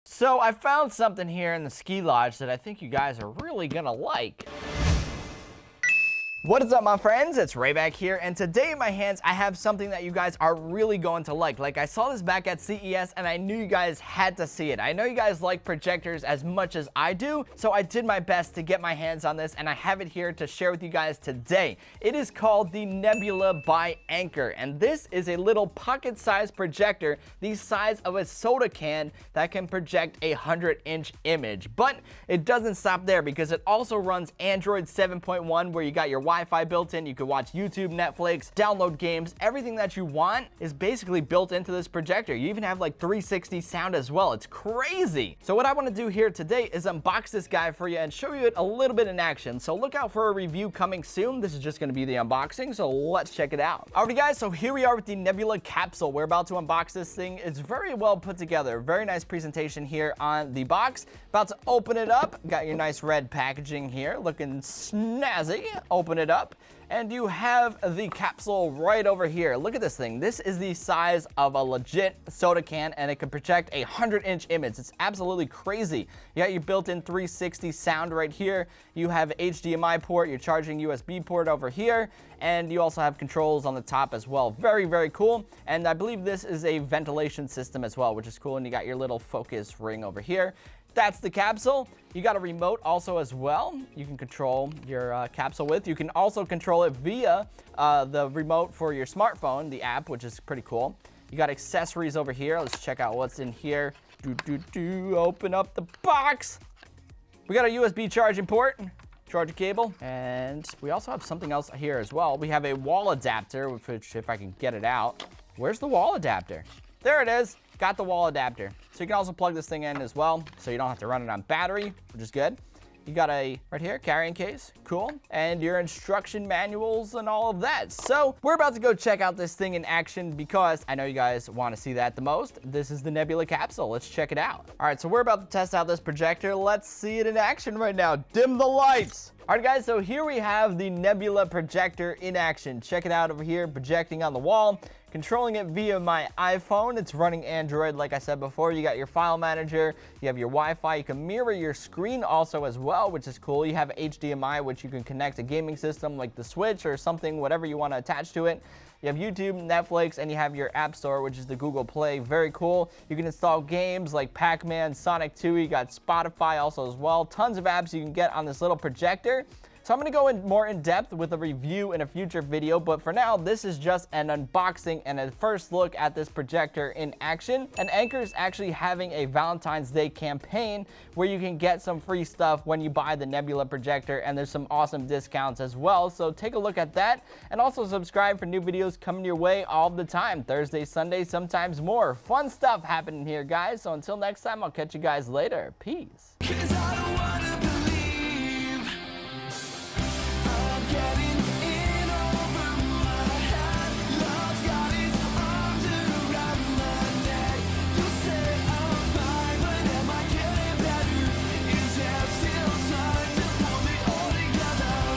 So I found something here in the ski lodge that I think you guys are really gonna like. What is up, my friends? It's Ray back here, and today in my hands I have something that you guys are really going to like. I saw this back at CES and I knew you guys had to see it. I know you guys like projectors as much as I do, so I did my best to get my hands on this, and I have it here to share with you guys today. It is called the Nebula by Anker, and this is a little pocket-sized projector the size of a soda can that can project a 100-inch image. But it doesn't stop there, because it also runs Android 7.1, where you got your Wi-Fi built in. You can watch YouTube, Netflix, download games. Everything that you want is basically built into this projector. You even have like 360 sound as well. It's crazy. So what I want to do here today is unbox this guy for you and show you it a little bit in action. So look out for a review coming soon. This is just going to be the unboxing, so let's check it out. Alrighty guys, so here we are with the Nebula Capsule. We're about to unbox this thing. It's very well put together. Very nice presentation here on the box. About to open it up. Got your nice red packaging here, looking snazzy. Open it up, and you have the capsule right over here. Look at this thing. This is the size of a legit soda can, and it can project a 100-inch image. It's absolutely crazy. You got your built-in 360 sound right here. You have HDMI port, your charging USB port over here, and you also have controls on the top as well. Very, very cool. And I believe this is a ventilation system as well, which is cool. And you got your little focus ring over here. That's the capsule. You got a remote also as well. You can control your capsule with. You can also control it via the remote for your smartphone, the app, which is pretty cool. You got accessories over here. Let's check out what's in here. Open up the box. We got a USB charging port, charger cable, and we also have something else here as well. We have a wall adapter, which if I can get it out. Where's the wall adapter? There it is. Got the wall adapter. So you can also plug this thing in as well, so you don't have to run it on battery, which is good. You got a, right here, carrying case, cool. And your instruction manuals and all of that. So we're about to go check out this thing in action, because I know you guys want to see that the most. This is the Nebula Capsule. Let's check it out. All right, so we're about to test out this projector. Let's see it in action right now. Dim the lights. All right, guys, so here we have the Nebula projector in action. Check it out over here, projecting on the wall. Controlling it via my iPhone. It's running Android, like I said before. You got your file manager, you have your Wi-Fi. You can mirror your screen also as well, which is cool. You have HDMI, which you can connect a gaming system like the Switch or something, whatever you want to attach to it. You have YouTube, Netflix, and you have your App Store, which is the Google Play. Very cool. You can install games like Pac-Man, Sonic 2. You got Spotify also as well. Tons of apps you can get on this little projector. So I'm going to go in more in depth with a review in a future video, but for now, this is just an unboxing and a first look at this projector in action. And Anker is actually having a Valentine's Day campaign where you can get some free stuff when you buy the Nebula projector, and there's some awesome discounts as well. So take a look at that, and also subscribe for new videos coming your way all the time. Thursday, Sunday, sometimes more. Fun stuff happening here, guys. So until next time, I'll catch you guys later. Peace.